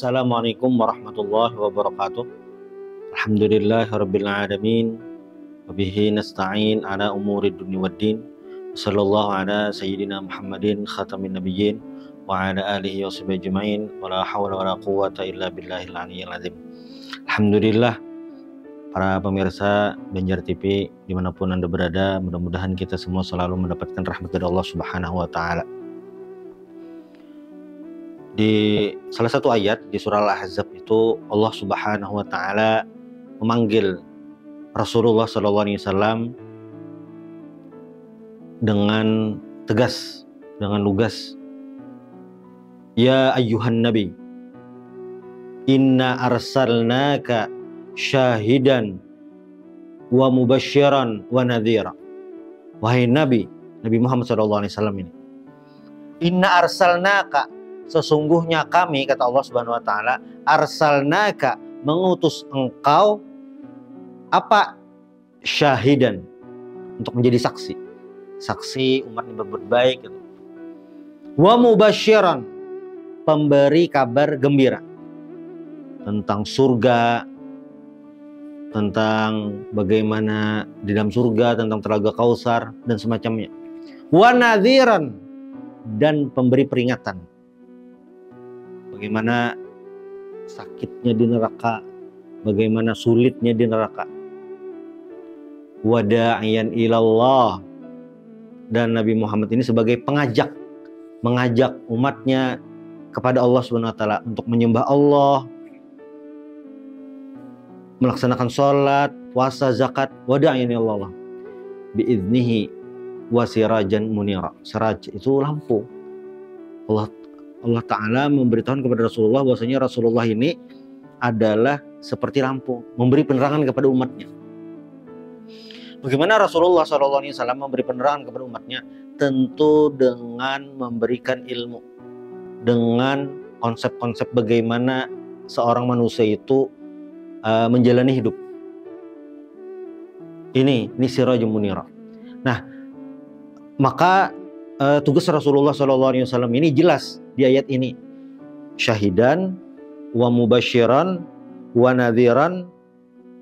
Assalamualaikum warahmatullahi wabarakatuh. Alhamdulillahirabbil alamin. Wabihi nasta'in ala umuri dunya waddin. Sallallahu ala sayyidina Muhammadin khatamin nabiyyin wa ala alihi wa sahbihi ajmain. Wala hawla wala quwwata illa billahil aliyyil azim. Alhamdulillah, para pemirsa Banjar TV dimanapun Anda berada, mudah-mudahan kita semua selalu mendapatkan rahmat dari Allah Subhanahu wa Ta'ala. Di salah satu ayat di surah Al-Ahzab itu Allah Subhanahu wa Ta'ala memanggil Rasulullah SAW dengan tegas, dengan lugas. Ya ayyuhan nabi, inna arsalnaka syahidan wa mubasyiran wa nadhira. Wahai Nabi Muhammad SAW ini, inna arsalnaka, sesungguhnya kami, kata Allah Subhanahu wa Ta'ala, arsalnaka, mengutus engkau apa? Syahidan, untuk menjadi saksi umat yang berbuat baik gitu. Wa mubasyiran, pemberi kabar gembira tentang surga, tentang bagaimana di dalam surga, tentang telaga Kausar dan semacamnya. Wa nadhiran, dan pemberi peringatan bagaimana sakitnya di neraka, bagaimana sulitnya di neraka. Wada'iyan ilallah, dan Nabi Muhammad ini sebagai mengajak umatnya kepada Allah Subhanahu wa Ta'ala untuk menyembah Allah, melaksanakan sholat, puasa, zakat. Wada'iyan ilallah biiznihi wa sirajan munira. Siraj itu lampu. Allah Ta'ala memberitahukan kepada Rasulullah bahwasanya Rasulullah ini adalah seperti lampu, memberi penerangan kepada umatnya. Bagaimana Rasulullah SAW memberi penerangan kepada umatnya? Tentu dengan memberikan ilmu, dengan konsep-konsep bagaimana seorang manusia itu menjalani hidup. Ini sirajul munira. Nah, maka tugas Rasulullah SAW ini jelas di ayat ini. Syahidan wa mubasyiran wa nadhiran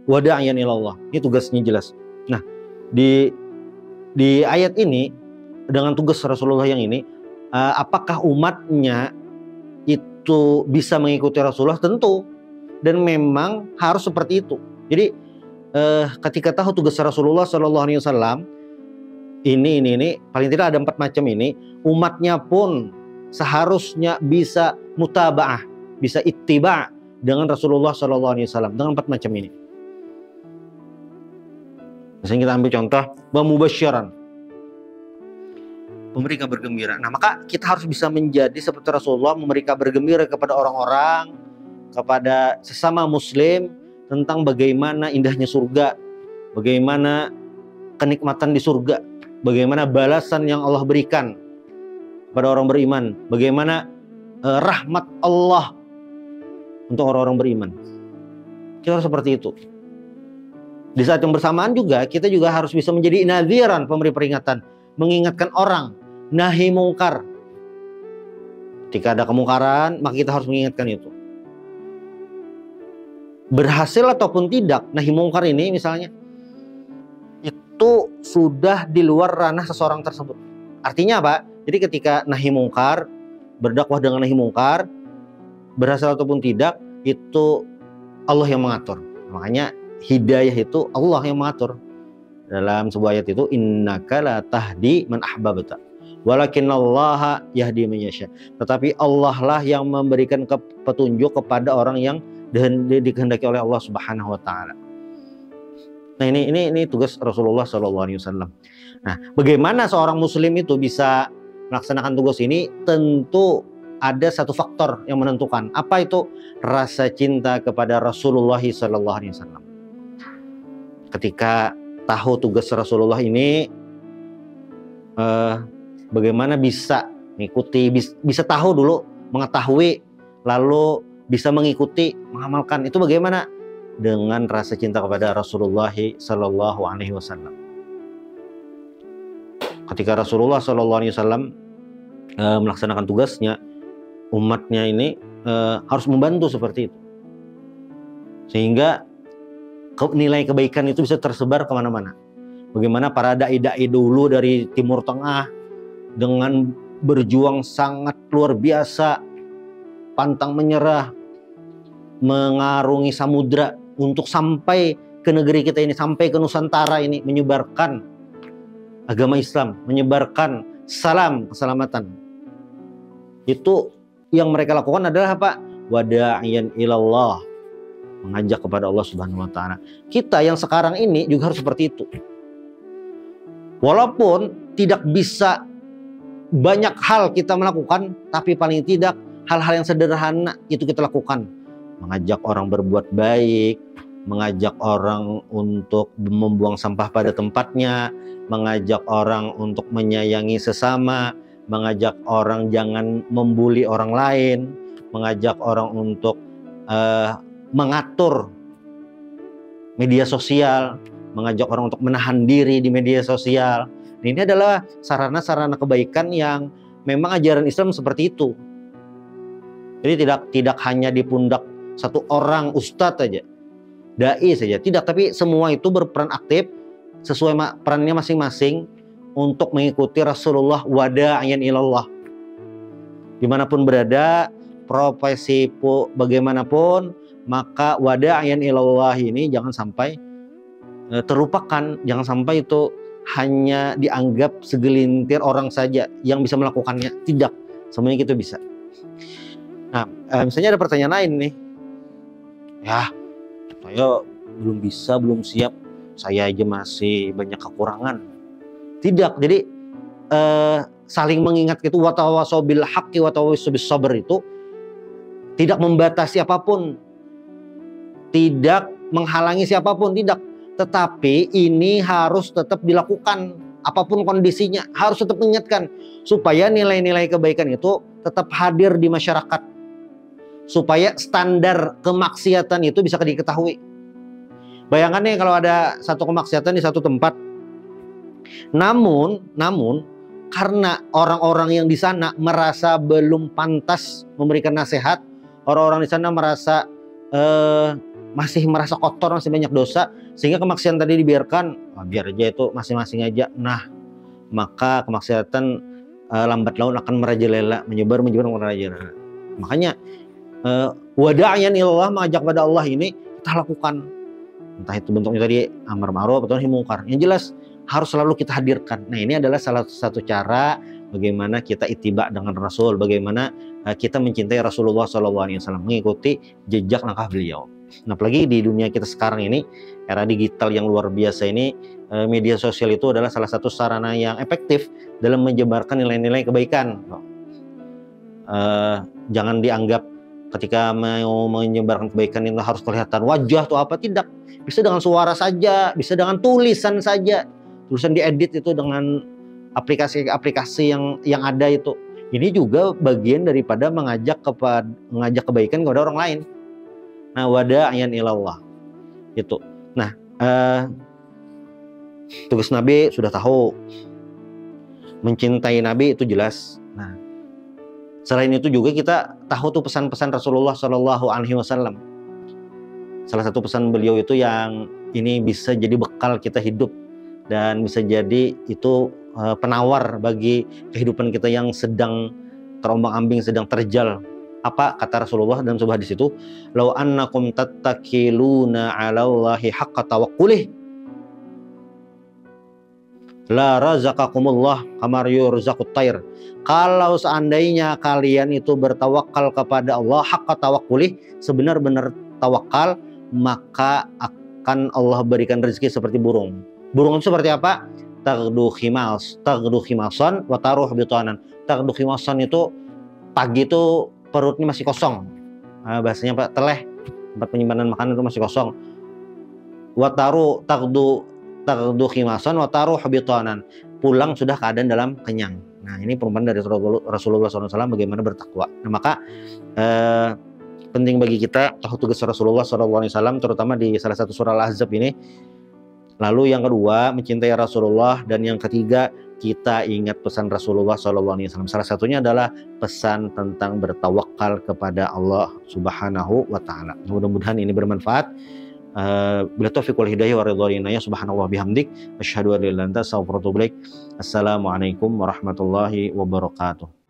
wa da'iyan ilallah. Ini tugasnya jelas. Nah, di ayat ini dengan tugas Rasulullah yang ini, apakah umatnya itu bisa mengikuti Rasulullah? Tentu, dan memang harus seperti itu. Jadi ketika tahu tugas Rasulullah SAW, ini paling tidak ada 4 macam ini, umatnya pun seharusnya bisa mutaba'ah, bisa ittiba' dengan Rasulullah SAW dengan 4 macam ini. Misalnya kita ambil contoh mubasyiran, memberi kabar gembira. Nah, maka kita harus bisa menjadi seperti Rasulullah, memberi kabar gembira kepada orang-orang, kepada sesama muslim tentang bagaimana indahnya surga, bagaimana kenikmatan di surga, bagaimana balasan yang Allah berikan kepada orang beriman, bagaimana rahmat Allah untuk orang-orang beriman. Kita harus seperti itu. Di saat yang bersamaan juga, kita juga harus bisa menjadi nadhiran, pemberi peringatan, mengingatkan orang, nahi mungkar. Ketika ada kemungkaran, maka kita harus mengingatkan itu. Berhasil ataupun tidak, nahi mungkar ini misalnya, itu sudah di luar ranah seseorang tersebut. Artinya apa? Jadi ketika nahi mungkar, berdakwah dengan nahi mungkar, berhasil ataupun tidak, itu Allah yang mengatur. Makanya hidayah itu Allah yang mengatur. Dalam sebuah ayat itu, innaka la tahdi man ahbabta walakinallaha yahdi man yasha. Tetapi Allah lah yang memberikan petunjuk kepada orang yang dikehendaki oleh Allah Subhanahu wa Ta'ala. Nah, ini tugas Rasulullah SAW. Nah, bagaimana seorang muslim itu bisa melaksanakan tugas ini? Tentu ada satu faktor yang menentukan. Apa itu? Rasa cinta kepada Rasulullah SAW. Ketika tahu tugas Rasulullah ini, bagaimana bisa mengikuti, bisa tahu dulu, mengetahui, lalu bisa mengikuti, mengamalkan. Itu bagaimana? Dengan rasa cinta kepada Rasulullah SAW. Ketika Rasulullah SAW melaksanakan tugasnya, umatnya ini harus membantu seperti itu, sehingga nilai kebaikan itu bisa tersebar kemana-mana. Bagaimana para dai-dai dulu dari Timur Tengah dengan berjuang sangat luar biasa, pantang menyerah, mengarungi samudra untuk sampai ke negeri kita ini, sampai ke Nusantara ini, menyebarkan agama Islam, menyebarkan salam keselamatan. Itu yang mereka lakukan adalah apa? Wada'iyan ilallah, mengajak kepada Allah Subhanahu wa taala. Kita yang sekarang ini juga harus seperti itu. Walaupun tidak bisa banyak hal kita melakukan, tapi paling tidak hal-hal yang sederhana itu kita lakukan. Mengajak orang berbuat baik, mengajak orang untuk membuang sampah pada tempatnya, mengajak orang untuk menyayangi sesama, mengajak orang jangan membuli orang lain, mengajak orang untuk mengatur media sosial, mengajak orang untuk menahan diri di media sosial. Ini adalah sarana-sarana kebaikan yang memang ajaran Islam seperti itu. Jadi tidak hanya di pundak satu orang ustadz saja, dai saja, tidak, tapi semua itu berperan aktif sesuai perannya masing-masing untuk mengikuti Rasulullah wada'iyan ilallah. Dimanapun berada, profesi bagaimanapun, maka wada'iyan ilallah ini jangan sampai terlupakan, jangan sampai itu hanya dianggap segelintir orang saja yang bisa melakukannya. Tidak, semuanya kita bisa. Nah, misalnya ada pertanyaan lain nih, ya saya belum bisa, belum siap, saya aja masih banyak kekurangan. Tidak, jadi saling mengingat itu, watawasau bil haqqi watawasau bis sabr itu tidak membatasi apapun, tidak menghalangi siapapun, tidak. Tetapi ini harus tetap dilakukan, apapun kondisinya, harus tetap mengingatkan supaya nilai-nilai kebaikan itu tetap hadir di masyarakat, supaya standar kemaksiatan itu bisa diketahui. Bayangkan nih kalau ada satu kemaksiatan di satu tempat, namun karena orang-orang yang di sana merasa belum pantas memberikan nasihat, orang-orang di sana merasa masih merasa kotor, masih banyak dosa, sehingga kemaksiatan tadi dibiarkan, biar aja itu masing-masing aja. Nah, maka kemaksiatan lambat laun akan merajalela, menyebar merajalela. Makanya wada'iyan ilallah, mengajak pada Allah ini kita lakukan. Entah itu bentuknya tadi amar ma'ruf atau nahi mungkar. Yang jelas harus selalu kita hadirkan. Nah, ini adalah salah satu cara bagaimana kita ittiba dengan Rasul, bagaimana kita mencintai Rasulullah SAW, mengikuti jejak langkah beliau. Nah, apalagi di dunia kita sekarang ini, era digital yang luar biasa ini, media sosial itu adalah salah satu sarana yang efektif dalam menyebarkan nilai-nilai kebaikan. Jangan dianggap ketika mau menyebarkan kebaikan itu harus kelihatan wajah atau apa, tidak. Bisa dengan suara saja, bisa dengan tulisan saja. Tulisan diedit itu dengan aplikasi-aplikasi yang ada itu. Ini juga bagian daripada mengajak kebaikan kepada orang lain. Nah, wada'iyan ilallah itu. Nah, tugas Nabi sudah tahu, mencintai Nabi itu jelas. Nah, selain itu juga kita tahu tuh pesan-pesan Rasulullah SAW. Salah satu pesan beliau itu yang ini bisa jadi bekal kita hidup dan bisa jadi itu penawar bagi kehidupan kita yang sedang terombang-ambing, sedang terjal. Apa kata Rasulullah dalam sebuah hadis itu? Lau annakum tattakiluna 'alallahi haqqa tawakkulih la razaqakumullah kama yurzaqut tayr. Kalau seandainya kalian itu bertawakal kepada Allah haqqa tawakkulih, sebenar-benar tawakal, maka akan Allah berikan rezeki seperti burung. Burung itu seperti apa? Taghdu khimasan wa taruh bitanan. Taghdu khimasan itu pagi itu perutnya masih kosong, bahasanya Pak, teleh, tempat penyimpanan makanan itu masih kosong. Wataru taghdu khimasan wataru habitanan, pulang sudah keadaan dalam kenyang. Nah, ini perumpamaan dari Rasulullah SAW bagaimana bertakwa. Nah, maka penting bagi kita tahu tugas Rasulullah SAW, terutama di salah satu surah Al-Ahzab ini, Lalu yang kedua, mencintai Rasulullah, dan yang ketiga, kita ingat pesan Rasulullah SAW. Salah satunya adalah pesan tentang bertawakal kepada Allah Subhanahu wa Ta'ala. Mudah-mudahan ini bermanfaat. Bila taufiq wal hidayah wa ridwan ya subhanallah bihamdik asyhadu an la ilaha illa anta astaghfiruka wa atubu ilaik. Assalamualaikum warahmatullahi wabarakatuh.